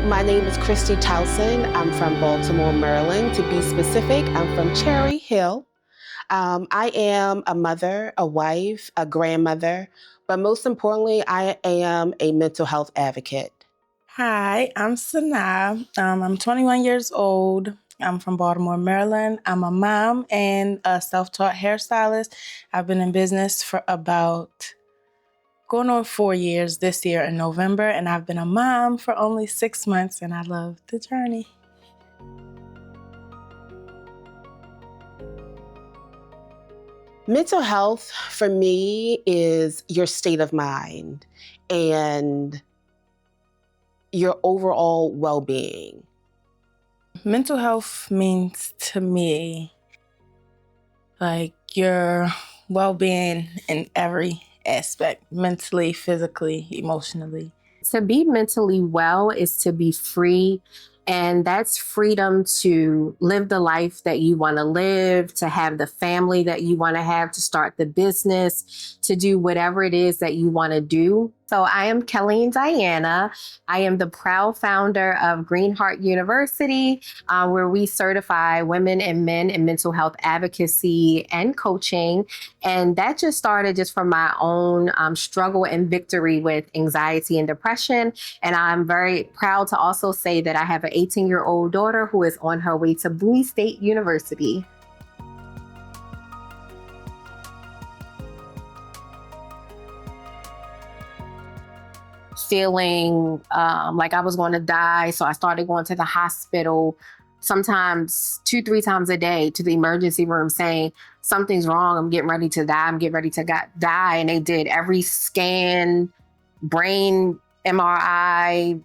My name is Christy Towson. I'm from Baltimore, Maryland. To be specific, I'm from Cherry Hill. I am a mother, a wife, a grandmother, but most importantly, I am a mental health advocate. Hi, I'm Sanaa. I'm 21 years old. I'm from Baltimore, Maryland. I'm a mom and a self-taught hairstylist. I've been in business for about going on 4 years this year in November, and I've been a mom for only 6 months, and I love the journey. Mental health for me is your state of mind and your overall well-being. Mental health means to me like your well-being in every aspect, mentally, physically, emotionally. To be mentally well is to be free, and that's freedom to live the life that you want to live, to have the family that you want to have, to start the business, to do whatever it is that you want to do. So I am Kelly and Diana. I am the proud founder of Green Heart University, where we certify women and men in mental health advocacy and coaching. And that just started just from my own struggle and victory with anxiety and depression. And I'm very proud to also say that I have an 18-year-old daughter who is on her way to Bowie State University. Feeling like I was going to die. So I started going to the hospital sometimes 2-3 times a day to the emergency room saying, something's wrong. I'm getting ready to die. I'm getting ready to die. And they did every scan, brain MRI,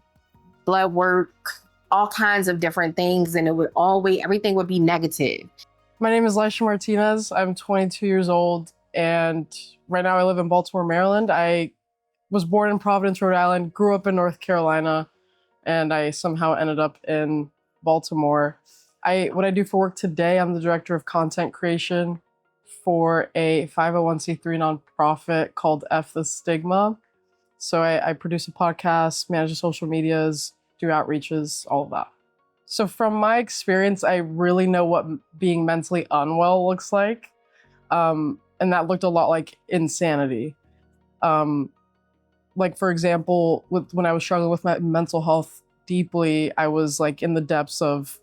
blood work, all kinds of different things. And it would always, everything would be negative. My name is Lisha Martinez. I'm 22 years old. And right now I live in Baltimore, Maryland. I was born in Providence, Rhode Island, grew up in North Carolina, and I somehow ended up in Baltimore. What I do for work today, I'm the director of content creation for a 501c3 nonprofit called F the Stigma. So I produce a podcast, manage the social medias, do outreaches, all of that. So from my experience, I really know what being mentally unwell looks like. And that looked a lot like insanity. Like, for example, when I was struggling with my mental health deeply, I was like in the depths of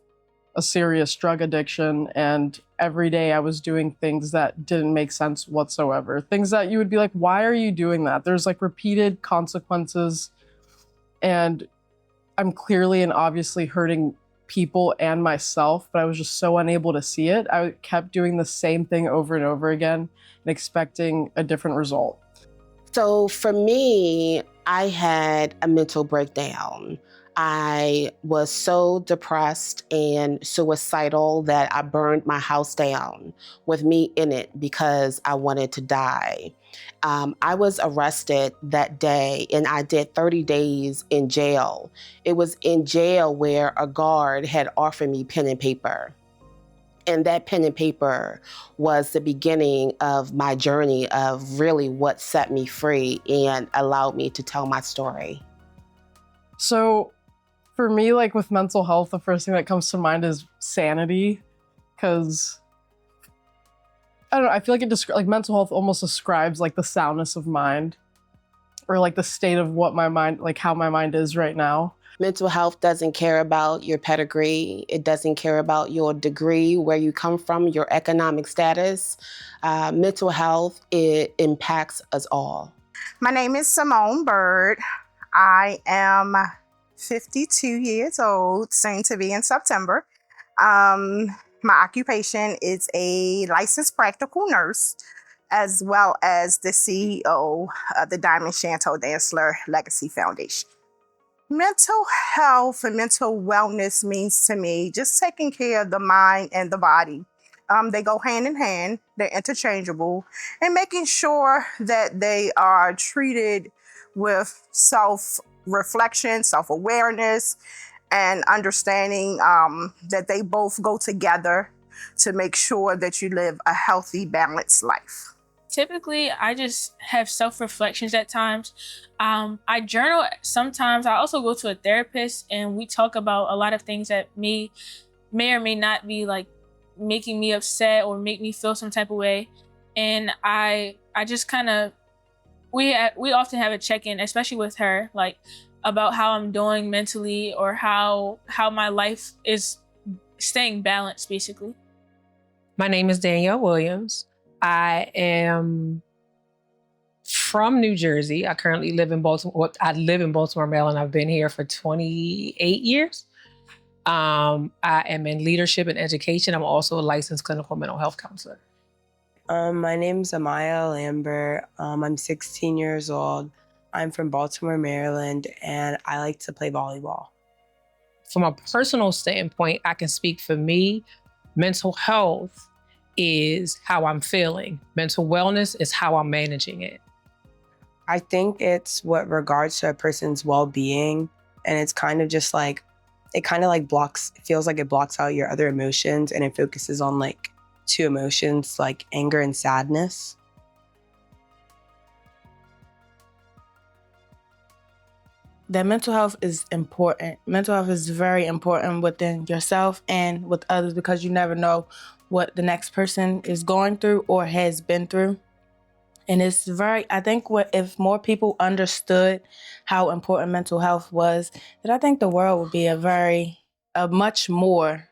a serious drug addiction. And every day I was doing things that didn't make sense whatsoever. Things that you would be like, why are you doing that? There's like repeated consequences. And I'm clearly and obviously hurting people and myself, but I was just so unable to see it. I kept doing the same thing over and over again and expecting a different result. So for me, I had a mental breakdown. I was so depressed and suicidal that I burned my house down with me in it because I wanted to die. I was arrested that day and I did 30 days in jail. It was in jail where a guard had offered me pen and paper. And that pen and paper was the beginning of my journey of really what set me free and allowed me to tell my story. So for me, like with mental health, the first thing that comes to mind is sanity. Because I don't know, I feel like like mental health almost describes like the soundness of mind or like the state of what my mind, like how my mind is right now. Mental health doesn't care about your pedigree. It doesn't care about your degree, where you come from, your economic status. Mental health, it impacts us all. My name is Simone Bird. I am 52 years old, soon to be in September. My occupation is a licensed practical nurse, as well as the CEO of the Diamond Chantel Dansler Legacy Foundation. Mental health and mental wellness means to me just taking care of the mind and the body. They go hand in hand, they're interchangeable, and making sure that they are treated with self-reflection, self-awareness, and understanding that they both go together to make sure that you live a healthy, balanced life. Typically, I just have self-reflections at times. I journal sometimes. I also go to a therapist, and we talk about a lot of things that may or may not be like making me upset or make me feel some type of way. And I just kind of, we often have a check-in, especially with her, like about how I'm doing mentally or how my life is staying balanced, basically. My name is Danielle Williams. I am from New Jersey. I currently live in Baltimore. Well, I live in Baltimore, Maryland. I've been here for 28 years. I am in leadership and education. I'm also a licensed clinical mental health counselor. My name's Amaya Lambert. I'm 16 years old. I'm from Baltimore, Maryland, and I like to play volleyball. From a personal standpoint, I can speak for me. Mental health is how I'm feeling. Mental wellness is how I'm managing it. I think it's what regards to a person's well-being, and it's kind of just like, it feels like it blocks out your other emotions, and it focuses on like two emotions, like anger and sadness. That mental health is important. Mental health is very important within yourself and with others, because you never know what the next person is going through or has been through. And it's I think if more people understood how important mental health was, then I think the world would be a much more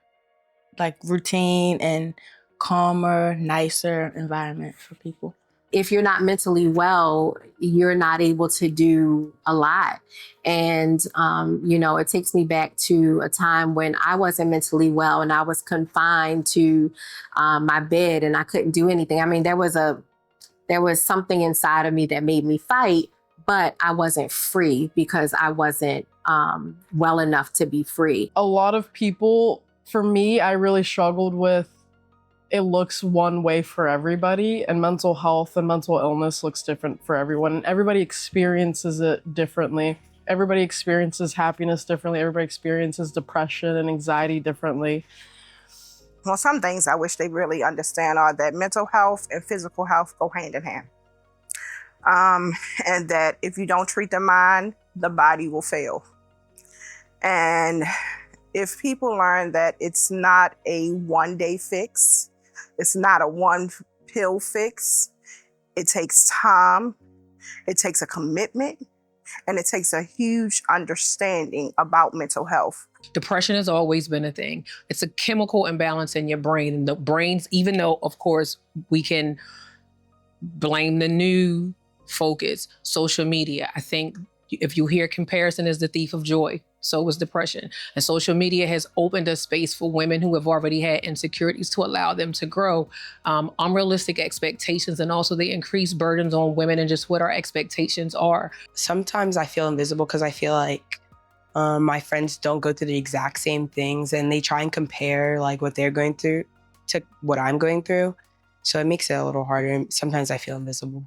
like routine and calmer, nicer environment for people. If you're not mentally well, you're not able to do a lot. And, it takes me back to a time when I wasn't mentally well and I was confined to my bed and I couldn't do anything. I mean, there was something inside of me that made me fight, but I wasn't free because I wasn't well enough to be free. A lot of people, for me, I really struggled with it looks one way for everybody, and mental health and mental illness looks different for everyone. Everybody experiences it differently. Everybody experiences happiness differently. Everybody experiences depression and anxiety differently. Well, some things I wish they really understand are that mental health and physical health go hand in hand. And that if you don't treat the mind, the body will fail. And if people learn that it's not a one-day fix, it's not a one pill fix, it takes time, it takes a commitment, and it takes a huge understanding about mental health. Depression has always been a thing. It's a chemical imbalance in your brain. And the brains, even though, of course, we can blame the new focus, social media. I think if you hear comparison is the thief of joy, so was depression. And social media has opened a space for women who have already had insecurities to allow them to grow. Unrealistic expectations and also the increased burdens on women and just what our expectations are. Sometimes I feel invisible because I feel like my friends don't go through the exact same things, and they try and compare like what they're going through to what I'm going through. So it makes it a little harder. And sometimes I feel invisible.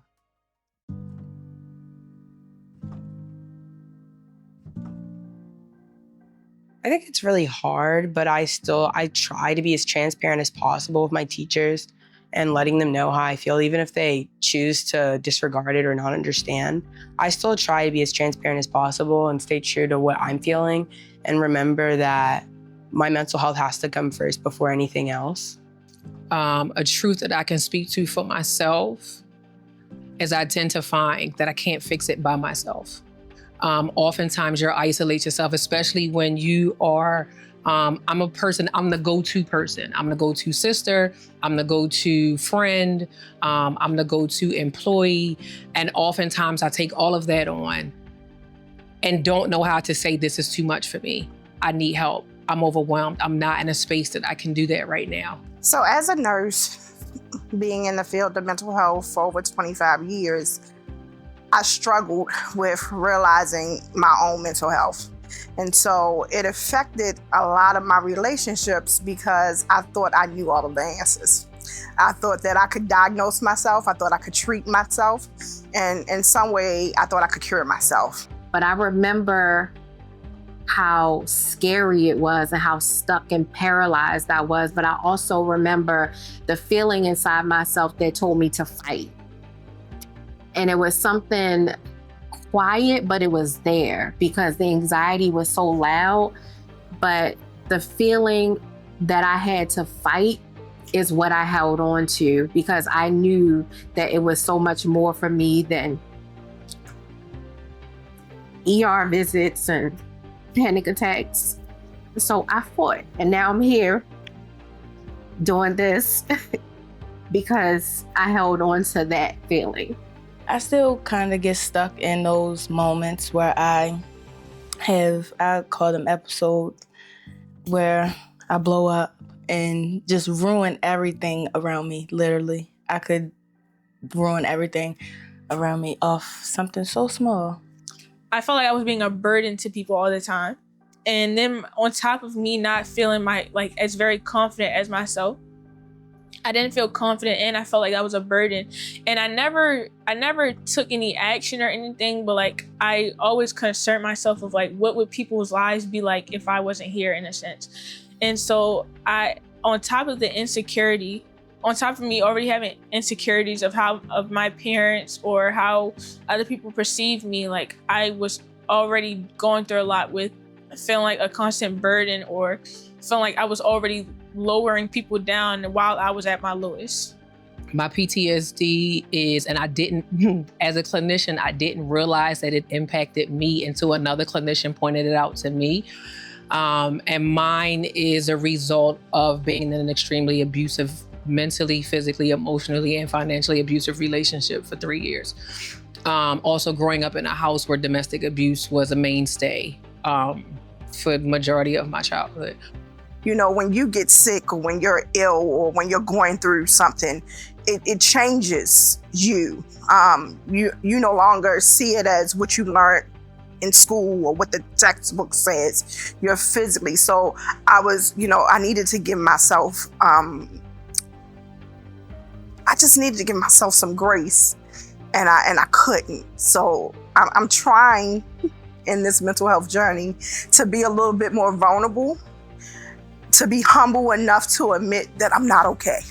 I think it's really hard, but I try to be as transparent as possible with my teachers and letting them know how I feel, even if they choose to disregard it or not understand. I still try to be as transparent as possible and stay true to what I'm feeling and remember that my mental health has to come first before anything else. A truth that I can speak to for myself is identifying that I can't fix it by myself. Oftentimes you isolate yourself, especially when you are, I'm the go-to person. I'm the go-to sister. I'm the go-to friend. I'm the go-to employee. And oftentimes I take all of that on and don't know how to say, this is too much for me. I need help. I'm overwhelmed. I'm not in a space that I can do that right now. So as a nurse, being in the field of mental health for over 25 years, I struggled with realizing my own mental health. And so it affected a lot of my relationships because I thought I knew all of the answers. I thought that I could diagnose myself. I thought I could treat myself. And in some way, I thought I could cure myself. But I remember how scary it was and how stuck and paralyzed I was. But I also remember the feeling inside myself that told me to fight. And it was something quiet, but it was there because the anxiety was so loud. But the feeling that I had to fight is what I held on to, because I knew that it was so much more for me than ER visits and panic attacks. So I fought, and now I'm here doing this because I held on to that feeling. I still kind of get stuck in those moments where I call them episodes, where I blow up and just ruin everything around me, literally. I could ruin everything around me off something so small. I felt like I was being a burden to people all the time. And then on top of me not feeling as very confident as myself, I didn't feel confident, and I felt like that was a burden. And I never took any action or anything, but I always concerned myself of what would people's lives be like if I wasn't here, in a sense. And so on top of the insecurity, on top of me already having insecurities of my parents or how other people perceive me, I was already going through a lot with feeling like a constant burden, or feeling like I was already lowering people down while I was at my lowest. My PTSD is, and I didn't, as a clinician, I didn't realize that it impacted me until another clinician pointed it out to me. And mine is a result of being in an extremely abusive, mentally, physically, emotionally, and financially abusive relationship for 3 years. Also growing up in a house where domestic abuse was a mainstay for the majority of my childhood. When you get sick, or when you're ill, or when you're going through something, it changes you. You no longer see it as what you learned in school or what the textbook says. You're physically. So I was, I needed to give myself, I just needed to give myself some grace, and I couldn't. So I'm trying in this mental health journey to be a little bit more vulnerable, to be humble enough to admit that I'm not okay.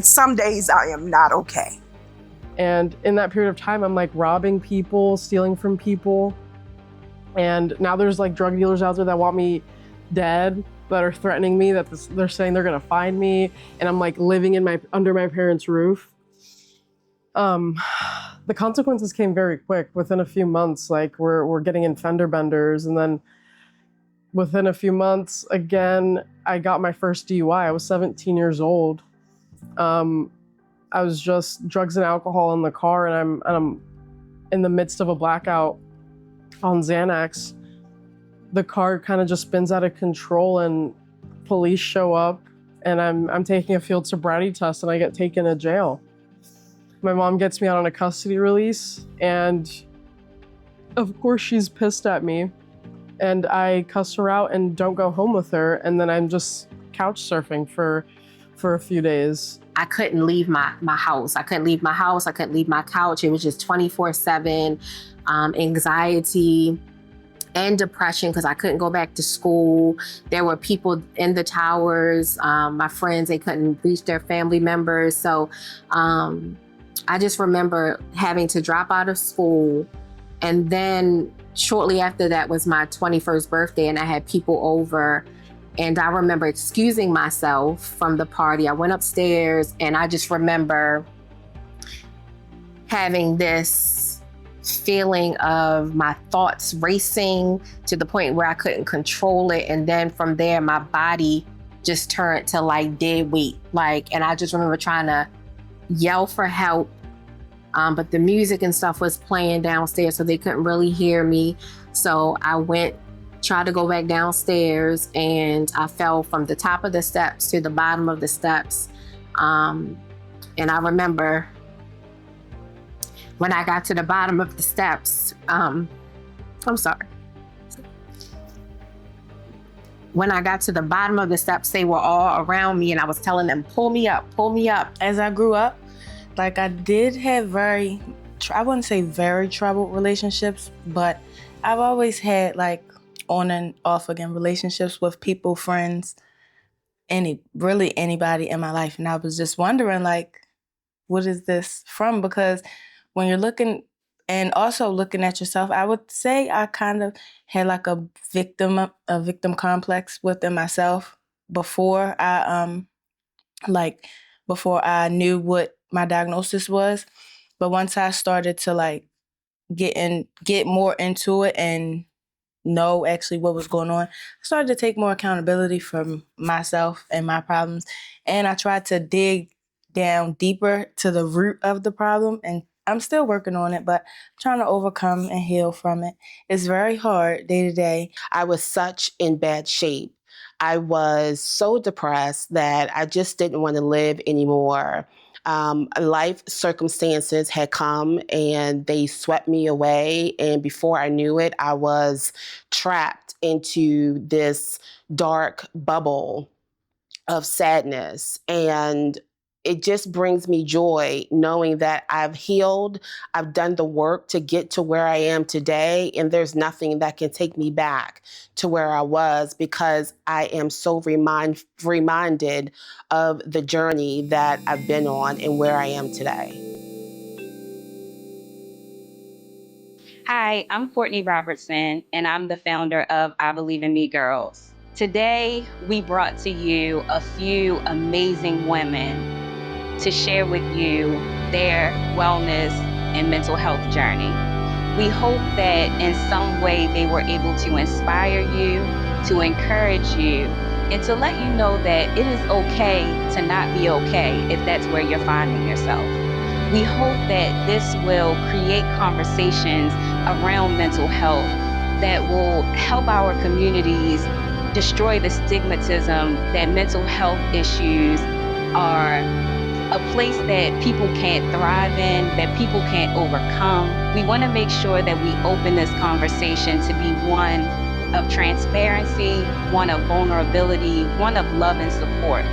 Some days I am not okay. And in that period of time, I'm robbing people, stealing from people. And now there's drug dealers out there that want me dead, that are threatening me, that they're saying they're gonna find me. And I'm living under my parents' roof. The consequences came very quick. Within a few months, we're getting in fender benders, and then within a few months, again, I got my first DUI. I was 17 years old. I was just drugs and alcohol in the car, and I'm in the midst of a blackout on Xanax. The car kind of just spins out of control, and police show up, and I'm taking a field sobriety test, and I get taken to jail. My mom gets me out on a custody release, and of course she's pissed at me. And I cuss her out and don't go home with her. And then I'm just couch surfing for a few days. I couldn't leave my house. I couldn't leave my house. I couldn't leave my couch. It was just 24/7 anxiety and depression because I couldn't go back to school. There were people in the towers, my friends, they couldn't reach their family members. So I just remember having to drop out of school. And then shortly after that was my 21st birthday, and I had people over. And I remember excusing myself from the party. I went upstairs, and I just remember having this feeling of my thoughts racing to the point where I couldn't control it. And then from there, my body just turned to dead weight. And I just remember trying to yell for help. But the music and stuff was playing downstairs, so they couldn't really hear me. So I tried to go back downstairs, and I fell from the top of the steps to the bottom of the steps. And I remember when I got to the bottom of the steps, when I got to the bottom of the steps, they were all around me, and I was telling them, pull me up, pull me up. As I grew up, I did have I wouldn't say very troubled relationships, but I've always had on and off again relationships with people, friends, really anybody in my life. And I was just wondering what is this from? Because when you're looking and also looking at yourself, I would say I kind of had like a victim complex within myself before before I knew what my diagnosis was. But once I started to like get more into it and know actually what was going on, I started to take more accountability for myself and my problems. And I tried to dig down deeper to the root of the problem. And I'm still working on it, but I'm trying to overcome and heal from it. It's very hard day to day. I was such in bad shape. I was so depressed that I just didn't want to live anymore. Life circumstances had come and they swept me away. And before I knew it, I was trapped into this dark bubble of sadness. And it just brings me joy knowing that I've healed, I've done the work to get to where I am today, and there's nothing that can take me back to where I was because I am so reminded of the journey that I've been on and where I am today. Hi, I'm Courtney Robertson, and I'm the founder of IBIM Girls. Today, we brought to you a few amazing women to share with you their wellness and mental health journey. We hope that in some way they were able to inspire you, to encourage you, and to let you know that it is okay to not be okay if that's where you're finding yourself. We hope that this will create conversations around mental health that will help our communities destroy the stigmatism that mental health issues are a place that people can't thrive in, that people can't overcome. We want to make sure that we open this conversation to be one of transparency, one of vulnerability, one of love and support.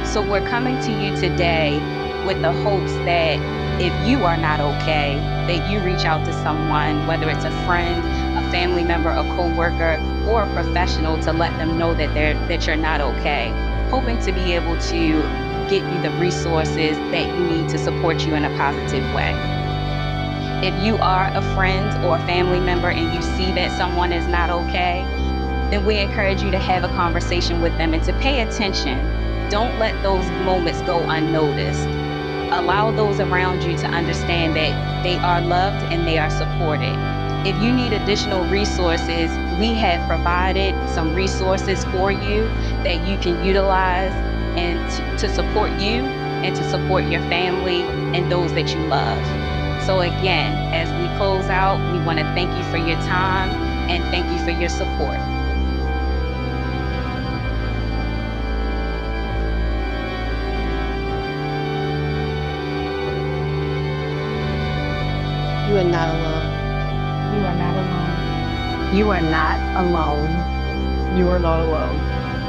So we're coming to you today with the hopes that if you are not okay, that you reach out to someone, whether it's a friend, a family member, a coworker, or a professional to let them know that you're not okay. Hoping to be able to get you the resources that you need to support you in a positive way. If you are a friend or a family member and you see that someone is not okay, then we encourage you to have a conversation with them and to pay attention. Don't let those moments go unnoticed. Allow those around you to understand that they are loved and they are supported. If you need additional resources, we have provided some resources for you that you can utilize and to support you and to support your family and those that you love. So again, as we close out, we want to thank you for your time and thank you for your support. You are not alone. You are not alone. You are not alone. You are not alone.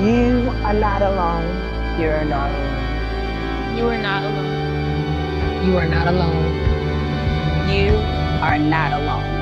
You are not alone. You're not alone. You are not alone. You are not alone. You are not alone.